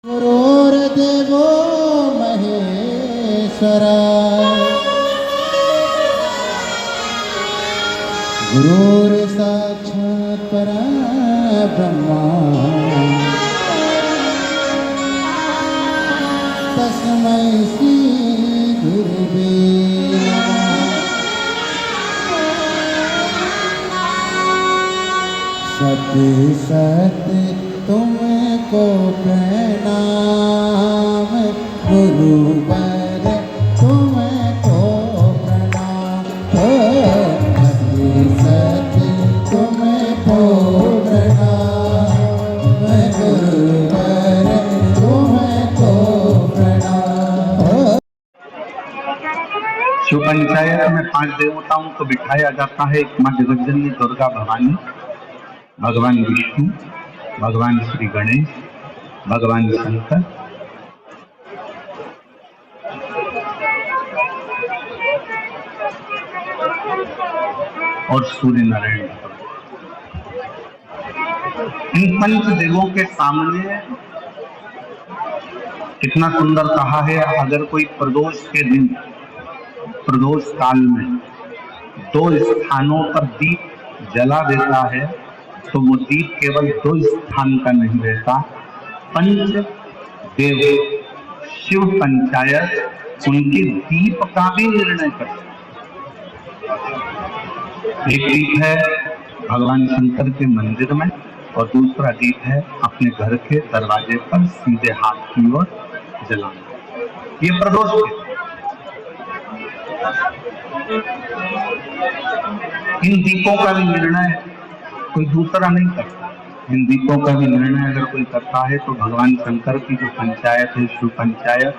गुरुर्देवो महेश्वरा गुरुर्साक्षात् परब्रह्मा तस्मै श्री गुरुवे नमः। सत्य सत्य तुमको प्रणाम गुरुवर तुमको प्रणाम सत्य सत्य तुमको प्रणाम गुरुवर तुमको प्रणाम। शिव पंचायत में 5 देवताओं को बिठाया जाता है। एक माँ जगतजननी दुर्गा भवानी, भगवान विष्णु, भगवान श्री गणेश, भगवान शंकर और सूर्य नारायण। इन 5 देवों के सामने कितना सुंदर कहा है, अगर कोई प्रदोष के दिन, प्रदोष काल में 2 स्थानों पर दीप जला देता है तो वो दीप केवल 2 स्थान का नहीं रहता। 5 देव शिव पंचायत उनके दीप का भी निर्णय करते। एक दीप है भगवान शंकर के मंदिर में और दूसरा दीप है अपने घर के दरवाजे पर सीधे हाथ की ओर जलाना। ये प्रदोष के इन दीपों का भी निर्णय कोई दूसरा नहीं करता। इन दीपों का भी निर्णय अगर कोई करता है तो भगवान शंकर की जो पंचायत है शिव पंचायत,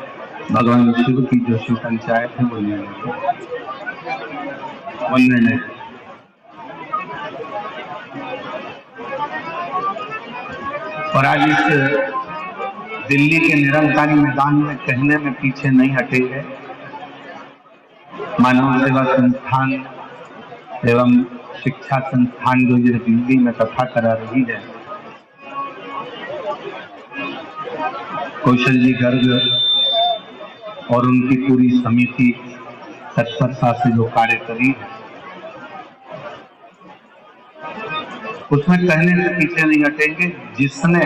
भगवान शिव की जो शिव पंचायत है वो निर्णय। और आज इस दिल्ली के निरंकारी मैदान में कहने में पीछे नहीं हटे हैं। मानव सेवा संस्थान एवं शिक्षा संस्थान जो ये दिल्ली में कथा करा रही है, कौशल जी गर्ग और उनकी पूरी समिति तत्परता से जो कार्य करी है, उसमें कहने से पीछे नहीं हटेंगे। जिसने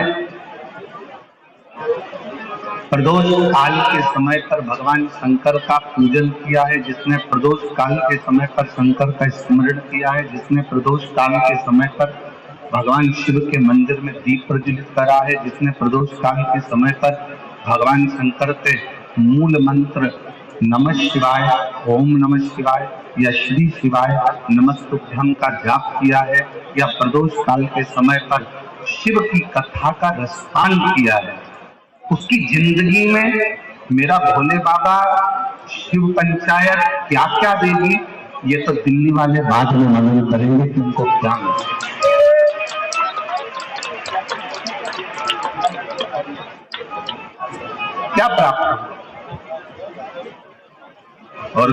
प्रदोष काल के समय पर भगवान शंकर का पूजन किया है, जिसने प्रदोष काल के समय पर शंकर का स्मरण किया है, जिसने प्रदोष काल के समय पर भगवान शिव के मंदिर में दीप प्रज्वलित करा है, जिसने प्रदोष काल के समय पर भगवान शंकर के मूल मंत्र नमः शिवाय, ओम नमः शिवाय या श्री शिवाय नमस्तुभ्यं का जाप किया है, या प्रदोष काल के समय पर शिव की कथा का रसपान किया है, उसकी जिंदगी में मेरा भोले बाबा शिव पंचायत क्या क्या देगी, ये तो दिल्ली वाले बाद में मालूम करेंगे कि उनको क्या मिलेगा। क्या प्राप्त और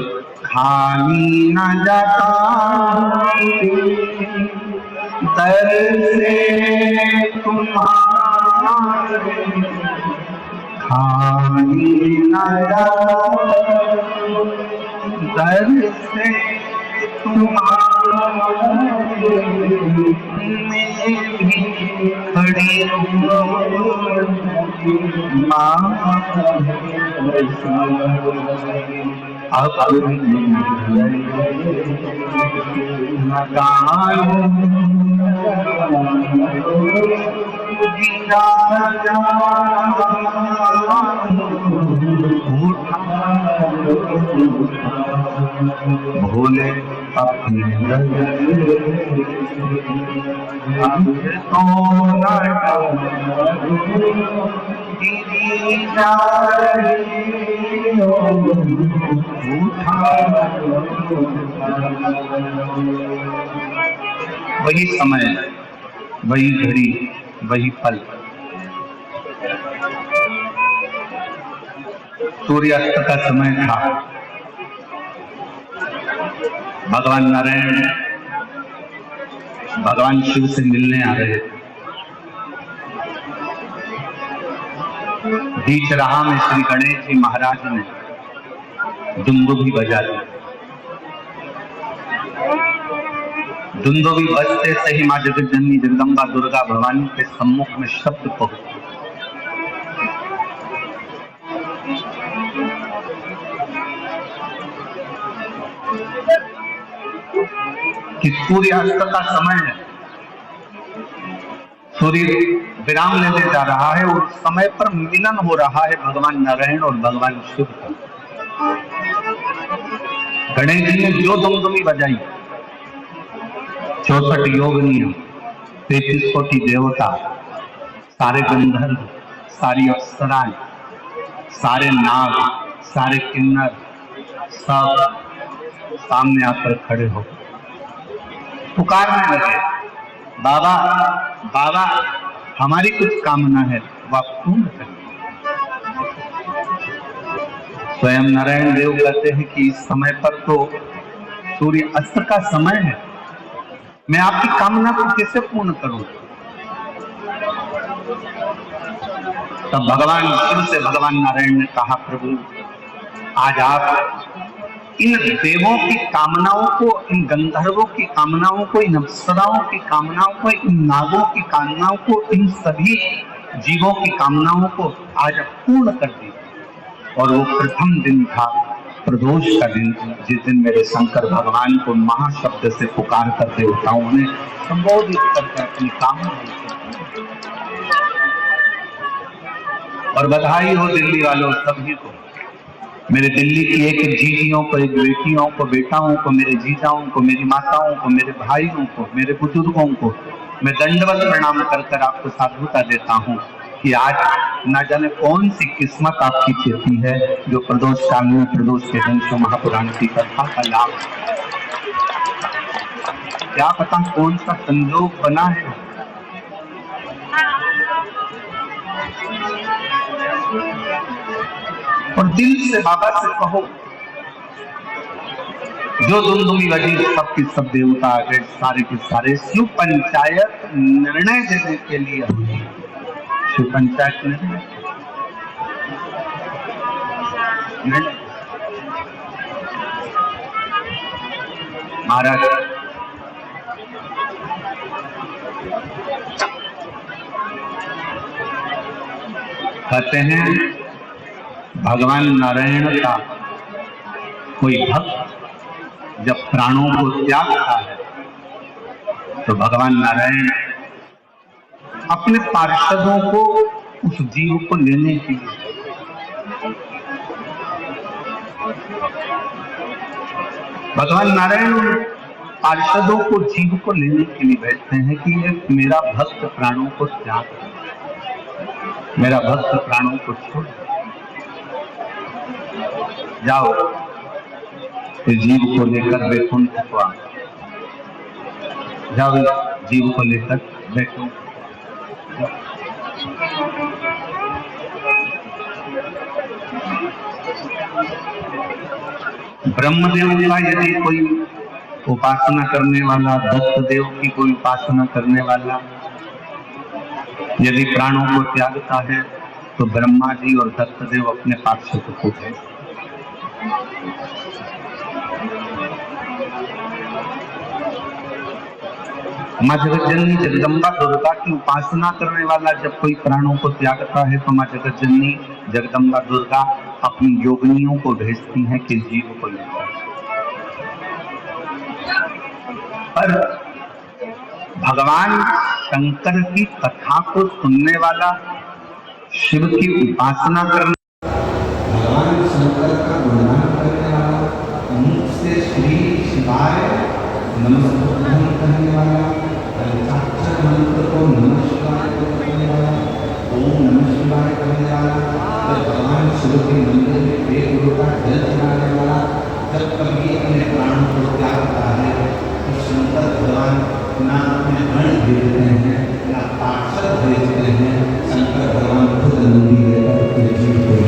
खाली न जाता दर से तुम्हारे, खाली न जाता दर से तुम्हारे, मैं भी खड़ी अब भोले अपने वही समय, वही घड़ी, वही पल, सूर्यास्त का समय था। भगवान नारायण भगवान शिव से मिलने आ रहे थे। बीच राह में श्री गणेश जी महाराज ने दुंदुभी बजा दी। दुंदुभी बजते से ही मां जगत जननी जगदम्बा दुर्गा भवानी के सम्मुख में शब्द पहुंचे। कि सूर्यास्त का समय है, सूर्य विराम लेने जा रहा है और समय पर मिलन हो रहा है भगवान नारायण और भगवान शिव का। गणेश जी ने जो दुमदुमी बजाई, 64 योगिनियां, 33 कोटि देवता, सारे गंधर्व, सारी अप्सराएं, सारे नाग, सारे किन्नर सब सामने आकर खड़े हो पुकारने लगे, बाबा बाबा हमारी कुछ कामना है वो आप पूर्ण करें। स्वयं नारायण देव कहते हैं कि इस समय पर तो सूर्य अस्त का समय है, मैं आपकी कामना को कैसे पूर्ण करूं। तब भगवान शिव से भगवान नारायण ने कहा, प्रभु आज आप इन देवों की कामनाओं को, इन गंधर्वों की कामनाओं को, इन अप्सराओं की कामनाओं को, इन नागों की कामनाओं को, इन सभी जीवों की कामनाओं को आज पूर्ण कर दी। और वो प्रथम दिन था, प्रदोष का दिन, जिस दिन मेरे शंकर भगवान को महाशब्द से पुकार कर देवताओं ने संबोधित करके अपनी कामना। और बधाई हो दिल्ली वालों सभी को, मेरे दिल्ली की एक एक जीजियों को, एक बेटियों को, बेटाओं को, मेरे जीजाओं को, मेरी माताओं को, मेरे भाइयों को, मेरे बुजुर्गों को मैं दंडवत प्रणाम कर कर आपको साधुता देता हूँ कि आज न जाने कौन सी किस्मत आपकी चेती है जो प्रदोष काल में, प्रदोष के दिन से महापुराण की कथा का लाभ, क्या पता कौन सा संजोग बना है। और दिल से बाबा से कहो, जो दुमदुमी बजी सबके सब देवता आ गए, सारे के सारे। शिव पंचायत निर्णय देने के लिए, शिव पंचायत निर्णय महाराज कहते हैं भगवान नारायण का कोई भक्त जब प्राणों को त्यागता है तो भगवान नारायण अपने पार्षदों को उस जीव को लेने के लिए, भगवान नारायण पार्षदों को जीव को लेने के लिए बैठते हैं कि ये मेरा भक्त प्राणों को त्याग, मेरा भक्त प्राणों को छोड़, जाओ इस जीव को लेकर वैकुंठ को आओ, जाओ जीव को लेकर वैकुंठ। ब्रह्मदेव का यदि कोई उपासना करने वाला, दत्त देव की कोई उपासना करने वाला यदि प्राणों को त्यागता है तो ब्रह्मा जी और दत्त देव अपने पार्षद को भेज। मां जगत जननी जगदम्बा दुर्गा की उपासना करने वाला जब कोई प्राणों को त्यागता है तो मां जगत जननी जगदम्बा दुर्गा अपनी योगिनियों को भेजती हैं कि जीव को लेकर। पर भगवान शंकर की कथा को सुनने वाला, शिव की उपासना करने, भगवान शंकर का गुणगान करने वाला, मुख से श्री शिवाय नमस्कार करने वाला, पंचाक्षर मंत्र को नमः शिवाय करने वाला, ओम नमः शिवाय करने वाला, जब भगवान शिव के मंदिर में एक लोटा जल चढ़ाने वाला, जब कभी अपने प्राण को त्यागता है तो शंकर भगवान ना अपने गण भेजते हैं, ना पार्षद भेजते हैं, शंकर भगवान खुद नंदी लेकर के जीव को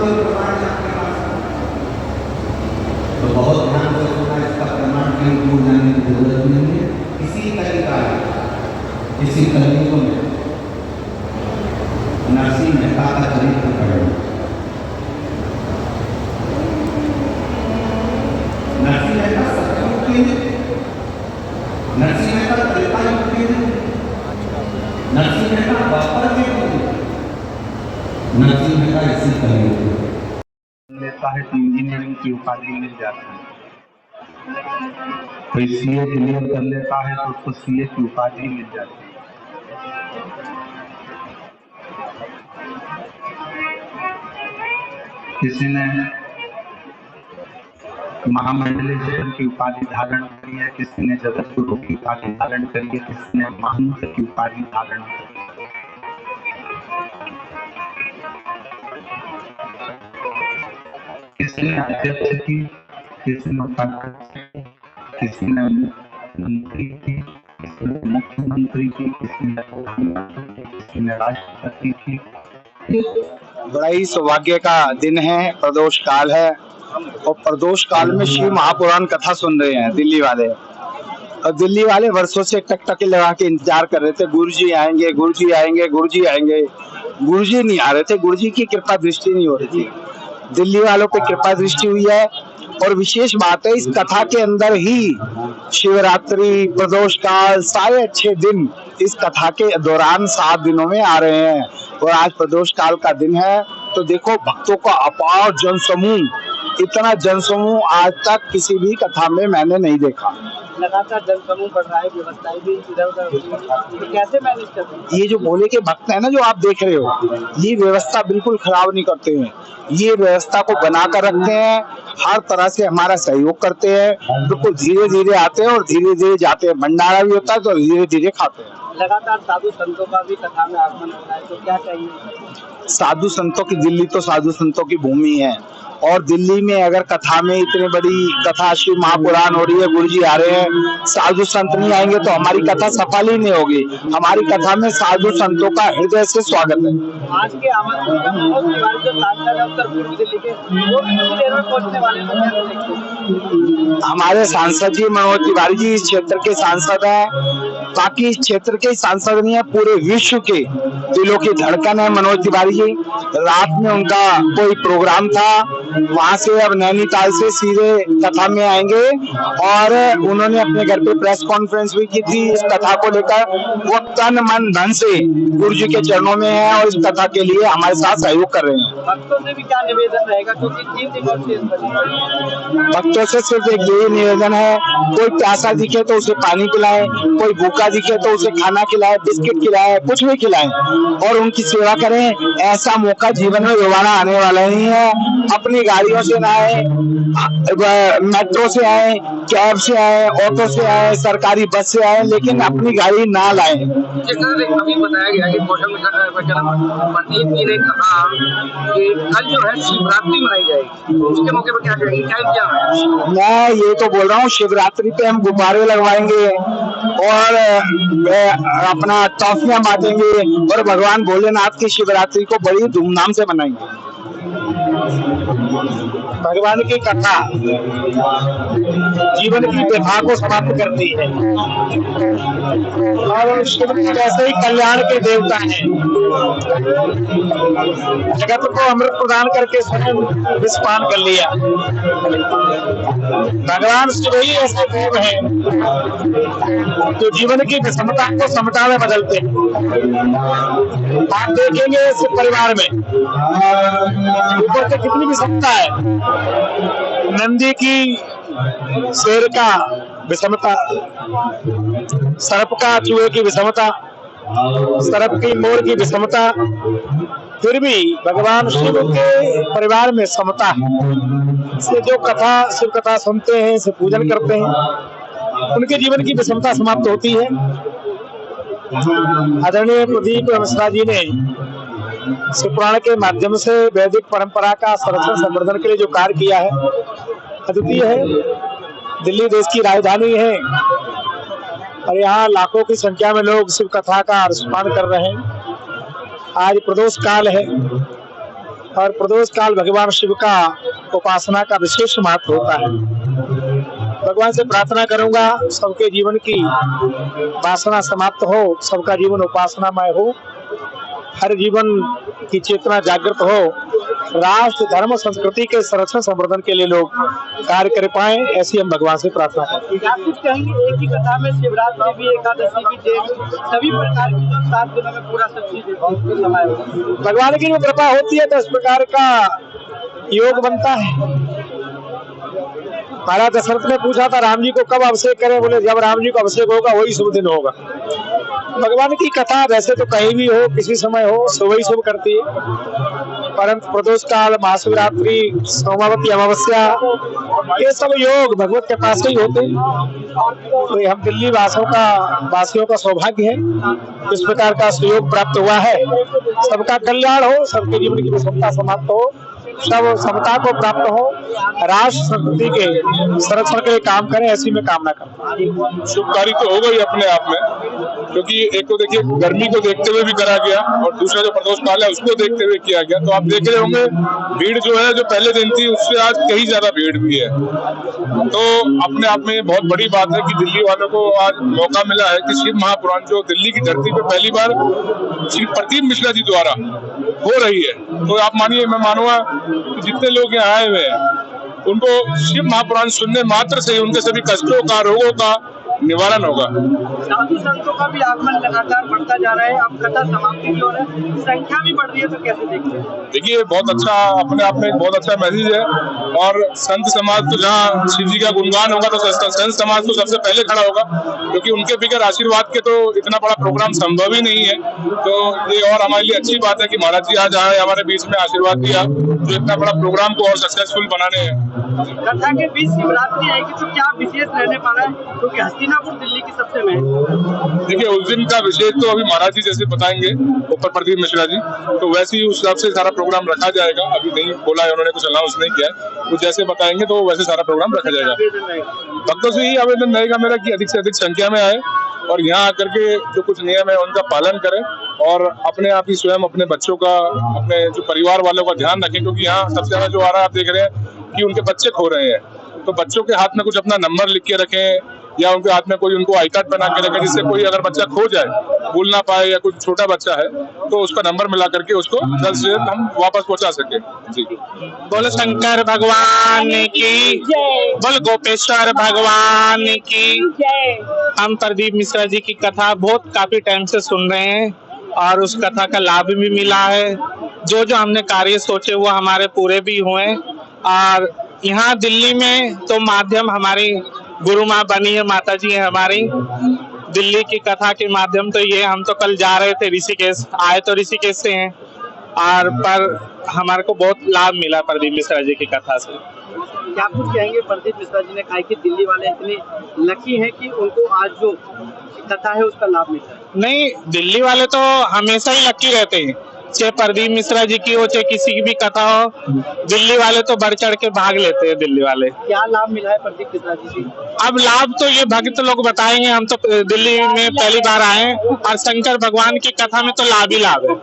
कोई प्रमाण है आपके पास? तो बहुत ध्यान से सुना, इसका प्रमाण कहीं दूर जाने की जरूरत नहीं है। इसी कलिकाल, इसी कलयुग में नरसिंह मेहता का चरित्र पढ़ो। नरसिंह मेहता सतयुग के, नरसिंह मेहता त्रेता युग के, नरसिंह मेहता द्वापर के, नरसिंह मेहता इसी कलयुग के। लेता है तो इंजीनियरिंग की उपाधि मिल जाती है, कोई सीए क्लियर कर लेता है तो उसको सीए की उपाधि मिल जाती है। किसी ने महामंडलेश्वर की उपाधि धारण करी है, किसी ने जगत गुरु की उपाधि धारण करी है, किसी ने महंत की उपाधि धारण करी है। किसी ने अध्यक्ष की, किसी ने उपाध्यक्ष की, किसी ने मंत्री की, किसी ने मुख्यमंत्री की, किसी ने प्रधानमंत्री की, किसी ने राष्ट्रपति की। बड़ा ही सौभाग्य का दिन है, प्रदोष काल है और प्रदोष काल में शिव महापुराण कथा सुन रहे हैं दिल्ली वाले। और दिल्ली वाले वर्षों से टकटकी लगा के इंतजार कर रहे थे, गुरुजी आएंगे, गुरुजी आएंगे, गुरुजी आएंगे। गुरुजी नहीं आ रहे थे, गुरुजी की कृपा दृष्टि नहीं हो रही थी। दिल्ली वालों पे कृपा दृष्टि हुई है। और विशेष बात है, इस कथा के अंदर ही शिवरात्रि, प्रदोष काल, सारे अच्छे दिन इस कथा के दौरान 7 दिनों में आ रहे हैं। और आज प्रदोष काल का दिन है, तो देखो भक्तों का अपार जनसमूह, इतना जनसमूह आज तक किसी भी कथा में मैंने नहीं देखा। लगातार जनसमूह बढ़ रहा है, व्यवस्थाएं भी इधर उधर, तो कैसे मैनेज कर रहे हैं? ये जो भोले के भक्त है ना, जो आप देख रहे हो, ये व्यवस्था बिल्कुल खराब नहीं करते हैं। ये व्यवस्था को बना कर रखते हैं, हर तरह से हमारा सहयोग करते हैं। बिल्कुल धीरे धीरे आते हैं और धीरे धीरे जाते हैं। भंडारा भी होता है तो धीरे धीरे खाते हैं। लगातार साधु संतों का भी कथा में आगमन हो रहा है, तो क्या चाहिए? साधु संतों की, दिल्ली तो साधु संतों की भूमि है। और दिल्ली में अगर कथा में इतनी बड़ी कथा शिव महापुराण हो रही है, गुरुजी आ रहे हैं, साधु संत नहीं आएंगे तो हमारी कथा सफल ही नहीं होगी। हमारी कथा में साधु संतों का हृदय से स्वागत है। आज के आमंत्रण में मनोज तिवारी जो सांसद है उत्तर पूर्वी दिल्ली के, वो भी कुछ देर में पहुंचने वाले हैं, तो कैसे देखते हैं? हमारे सांसद जी मनोज तिवारी जी इस क्षेत्र के सांसद हैं। बाकी इस क्षेत्र के सांसद नहीं है, पूरे विश्व के दिलों की धड़कन है मनोज तिवारी जी। रात में उनका कोई प्रोग्राम था, वहां से अब नैनीताल से सीधे कथा में आएंगे। और उन्होंने अपने घर पे प्रेस कॉन्फ्रेंस भी की थी इस कथा को लेकर। वो तन मन धन से गुरु जी के चरणों में है और इस कथा के लिए हमारे साथ सहयोग कर रहे हैं। भक्तों से भी क्या निवेदन रहेगा, क्योंकि 3 दिनों से भक्तों से सिर्फ एक यही निवेदन है, कोई प्यासा दिखे तो उसे पानी पिलाएं, कोई भूखा दिखे तो उसे खाना खिलाए, बिस्किट खिलाए, कुछ भी खिलाएं और उनकी सेवा करें। ऐसा मौका जीवन में दोबारा आने वाला नहीं है। अपनी गाड़ियों से ना आए, मेट्रो से आए, कैब से आए, ऑटो से आए, सरकारी बस से आए, लेकिन अपनी गाड़ी ना लाएं। अभी बताया गया कि मौसम पंडित जी ने कहा कि कल जो है शिवरात्रि मनाई जाएगी, उसके मौके पर क्या करेंगे, टाइम क्या है? मैं ये तो बोल रहा हूँ, शिवरात्रि पे हम गुब्बारे लगवाएंगे और अपना टॉफियां बांटेंगे और भगवान भोलेनाथ की शिवरात्रि को बड़ी धूमधाम से मनाएंगे। भगवान की कथा जीवन की व्यथा को समाप्त करती है और शिव जैसे ही कल्याण के देवता हैं, जगत को अमृत प्रदान करके स्वयं विषपान कर लिया। भगवान शिव ही ऐसे देव हैं जो जीवन की विषमता को समता में बदलते हैं। आप देखेंगे इस परिवार में ऊपर से कितनी विषमता है। नंदी की, शेर का विषमता, सर्प का चूहे की विषमता, सर्प की मोर की विषमता, फिर भी भगवान शिव के परिवार में समता है। से जो कथा, शिव कथा सुनते हैं, से पूजन करते हैं, उनके जीवन की विषमता समाप्त होती है। आदरणीय प्रदीप मिश्रा जी ने शिव पुराण के माध्यम से वैदिक परंपरा का संरक्षण संवर्धन के लिए जो कार्य किया है, अद्वितीय है। दिल्ली देश की राजधानी है और यहाँ लाखों की संख्या में लोग शिव कथा का रसपान कर रहे हैं। आज प्रदोष काल है और प्रदोष काल भगवान शिव का उपासना का विशेष महत्व होता है। भगवान से प्रार्थना करूंगा सबके जीवन की वासना समाप्त हो, सबका जीवन उपासनामय हो, हर जीवन की चेतना जागृत हो, राष्ट्र धर्म संस्कृति के संरक्षण संवर्धन के लिए लोग कार्य कर पाए, ऐसी हम भगवान से प्रार्थना करते हैं। आप कुछ कहेंगे, एक ही कथा में शिवरात्रि भी, एकादशी भी, सभी प्रकार की जो 7 दिनों में पूरा सब चीज समय होगा। भगवान की जो कृपा होती है तो इस प्रकार का योग बनता है। महाराज दशरथ ने पूछा था राम जी को कब अभिषेक करें, बोले जब राम जी को अभिषेक होगा वही शुभ दिन होगा। भगवान की कथा वैसे तो कहीं भी हो, किसी समय हो, सुबह ही शुभ करती है, परंतु प्रदोष काल, महाशिवरात्रि, सोमावती अमावस्या, ये सब योग भगवत के पास ही होते हैं। तो हम दिल्ली वासियों का सौभाग्य है, इस प्रकार का सुयोग प्राप्त हुआ है। सबका कल्याण हो, सबके जीवन की विषमता समाप्त हो, सब समता को प्राप्त हो, राष्ट्र संस्कृति के संरक्षण के लिए काम करें, ऐसी में कामना करता। शुभकारी तो होगा ही अपने आप में, क्योंकि एक तो देखिए गर्मी को देखते हुए भी करा गया और दूसरा जो प्रदोष काल है उसको देखते हुए किया गया। तो आप देख रहे होंगे भीड़ जो है जो पहले दिन थी उससे आज कहीं ज्यादा भीड़ भी है। तो अपने आप में बहुत बड़ी बात है कि दिल्ली वालों को आज मौका मिला है कि शिव महापुराण जो दिल्ली की धरती पे पहली बार श्री प्रदीप मिश्रा जी द्वारा हो रही है। तो आप मानिए, मैं मानूंगा कि जितने लोग यहाँ आए हुए हैं उनको शिव महापुराण सुनने मात्र से ही उनके सभी कष्टों का, रोगों का निवारण होगा। साधु संतों का भी आगमन लगातार बढ़ता जा रहा है, अब कथा समाप्ति की ओर है, संख्या भी बढ़ रही है, तो कैसे देखते हैं? देखिए बहुत अच्छा, अपने आप में एक बहुत अच्छा मैसेज है। और संत समाज तो जहाँ शिव जी का गुणगान होगा तो संत समाज तो सबसे पहले खड़ा होगा, क्योंकि उनके बगैर आशीर्वाद के तो इतना बड़ा प्रोग्राम संभव ही नहीं है। तो ये और हमारे लिए अच्छी बात है कि महाराज जी आज आए, हमारे बीच में आशीर्वाद दिया, जो इतना बड़ा प्रोग्राम को और सक्सेसफुल बनाने हैं। कथा के बीच शिवरात्रि आएगी तो क्या विशेष रहने वाला है, क्योंकि हस्तिनापुर दिल्ली की सबसे महत्वपूर्ण। देखिए उस दिन का विशेष तो अभी महाराज जी जैसे बताएंगे, ऊपर प्रदीप मिश्रा जी, तो वैसे ही उस हिसाब से सारा प्रोग्राम रखा जाएगा। अभी नहीं बोला है उन्होंने, कुछ अनाउंस नहीं किया है, वो जैसे बताएंगे तो वैसे सारा प्रोग्राम रखा जाएगा। भक्तों से यही आवेदन रहेगा मेरा कि अधिक से अधिक संख्या में आए और यहाँ आकर के जो कुछ नियम है उनका पालन करें और अपने आप ही स्वयं अपने बच्चों का, अपने जो परिवार वालों का ध्यान रखें, क्योंकि यहाँ सबसे ज्यादा जो आ रहा है आप देख रहे हैं कि उनके बच्चे खो रहे हैं। तो बच्चों के हाथ में कुछ अपना नंबर लिख के रखें या उनके हाथ में कोई उनको आई कार्ड बना के रखें, जिससे कोई अगर बच्चा खो जाए, भूल ना पाए या कुछ छोटा बच्चा है तो उसका नंबर मिला करके उसको जल्द से जल्द हम वापस पहुंचा सके। जी बोल शंकर भगवान की जय, बोल गोपेश्वर भगवान की जय। हम प्रदीप मिश्रा जी की कथा काफी टाइम से सुन रहे हैं और उस कथा का लाभ भी मिला है। जो हमने कार्य सोचे वो हमारे पूरे भी हुए। और यहाँ दिल्ली में तो माध्यम हमारी गुरु माँ बनी है, माता जी है हमारी। दिल्ली की कथा के माध्यम तो ये, हम तो कल जा रहे थे ऋषिकेश, आए तो ऋषिकेश से हैं, और पर हमारे को बहुत लाभ मिला प्रदीप मिश्रा जी की कथा से। क्या कुछ कहेंगे? प्रदीप मिश्रा जी ने कहा कि दिल्ली वाले इतने लकी हैं कि उनको आज जो कथा है उसका लाभ मिलता है। नहीं, दिल्ली वाले तो हमेशा ही लकी रहते हैं, चाहे प्रदीप मिश्रा जी की हो चाहे किसी की भी कथा हो, दिल्ली वाले तो बढ़ चढ़ के भाग लेते हैं। दिल्ली वाले क्या लाभ मिला है प्रदीप मिश्रा जी से? अब लाभ तो ये भक्त लोग बताएंगे, हम तो दिल्ली में पहली बार आए और शंकर भगवान की कथा में तो लाभ ही लाभ है।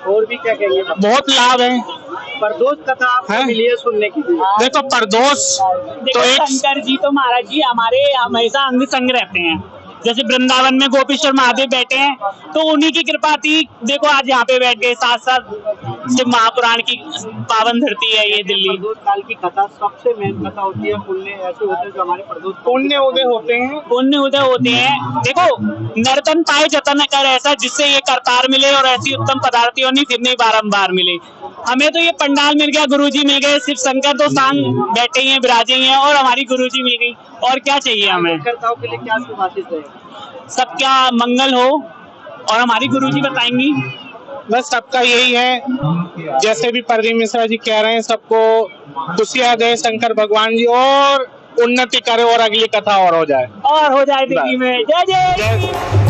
और भी क्या कहेंगे? बहुत लाभ है। प्रदोष कथा आपको मिली है सुनने की? देखो प्रदोष तो एक शंकर जी तो महाराज जी हमारे हमेशा अंग संग रहते हैं। जैसे वृंदावन में गोपेश्वर महादेव बैठे हैं तो उन्हीं की कृपा थी, देखो आज यहाँ पे बैठ गए, साथ साथ शिव महापुराण की पावन धरती है ये दिल्ली। प्रदोष काल की कथा सबसे मेन कथा होती है, पुण्य ऐसे होते हैं जो हमारे प्रदोष पुण्य उदय होते हैं, पुण्य उदय होते हैं। देखो नर्तन पाए जतन कर ऐसा, जिससे ये करतार मिले और ऐसी उत्तम पदार्थियों नहीं फिर नहीं बारम्बार मिले। हमें तो ये पंडाल मिल गया, गुरुजी मिल गए, शिव शंकर तो सांग बैठे ही हैं, विराजे ही हैं, और हमारी गुरुजी मिल गई, और क्या चाहिए हमें? करताओं के लिए क्या आशीष है? सबका मंगल हो और हमारी गुरुजी बताएंगी। बस सबका यही है, जैसे भी प्रदीप मिश्रा जी कह रहे हैं, सबको खुशियां दे शंकर भगवान जी और उन्नति करे और अगली कथा और हो जाए दिल्ली में। जय जय।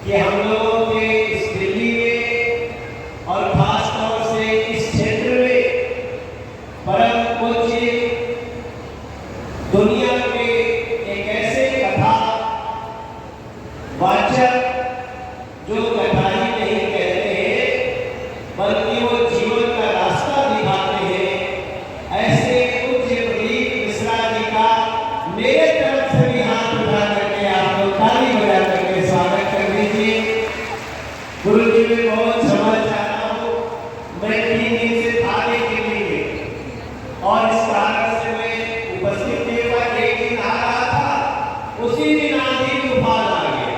कि हम लोगों के इस दिल्ली में और खास तौर से इस क्षेत्र में परम पूज्य दुनिया के एक ऐसे कथा वाचक जो कथा ही नहीं कहते हैं बल्कि वो जीवन का रास्ता दिखाते हैं, ऐसे पूज्य प्रदीप मिश्रा जी का मेरे तरफ से भी हाथ उठा करके आप लोग ताली बजा करके स्वागत कर दीजिए। गुरु जी में बहुत क्षमा चाहता हूँ, मैं 3 दिन से था के लिए और इस कारण से मैं उपस्थित नहीं हुआ। एक दिन आ रहा था, उसी दिन आंधी तूफान आ गया,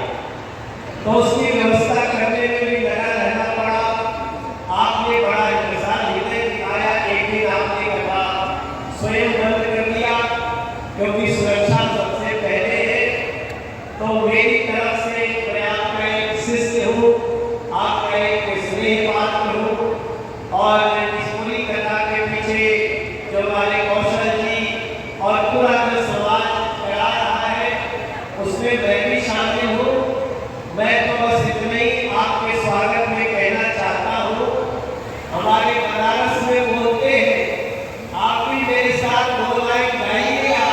तो उसकी व्यवस्था करने में भी लगा रहना पड़ा। आपने बड़ा इंतजार हृदय दिखाया। एक दिन आपने कहा स्वयं बंद कर दिया क्योंकि सुरक्षा सबसे पहले है। तो मेरी तरफ से मैं आपका एक शिष्य हूँ, आपका एक स्नेह पात्र हूँ और इस पूरी कथा के पीछे जो हमारे कौशल जी और पूरा जो समाज करा रहा है उसमें मैं भी शामिल हूँ। मैं तो बस इतने ही आपके स्वागत में कहना चाहता हूँ। हमारे बनारस में बोलते हैं, आप भी मेरे साथ 2 लाइन गाइएगा।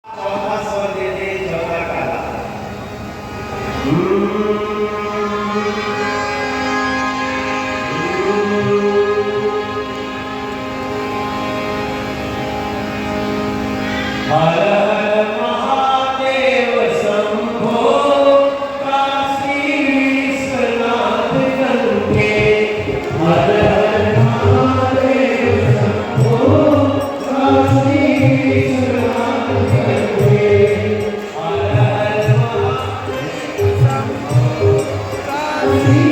चौथा स्वर दे दे, चौथा काला। हर हर महादेव शंभो काशी विश्वनाथ गंगे। हर हर महादेव शंभो काशी विश्वनाथ गंगे। हर हर महादेव शंभो काशी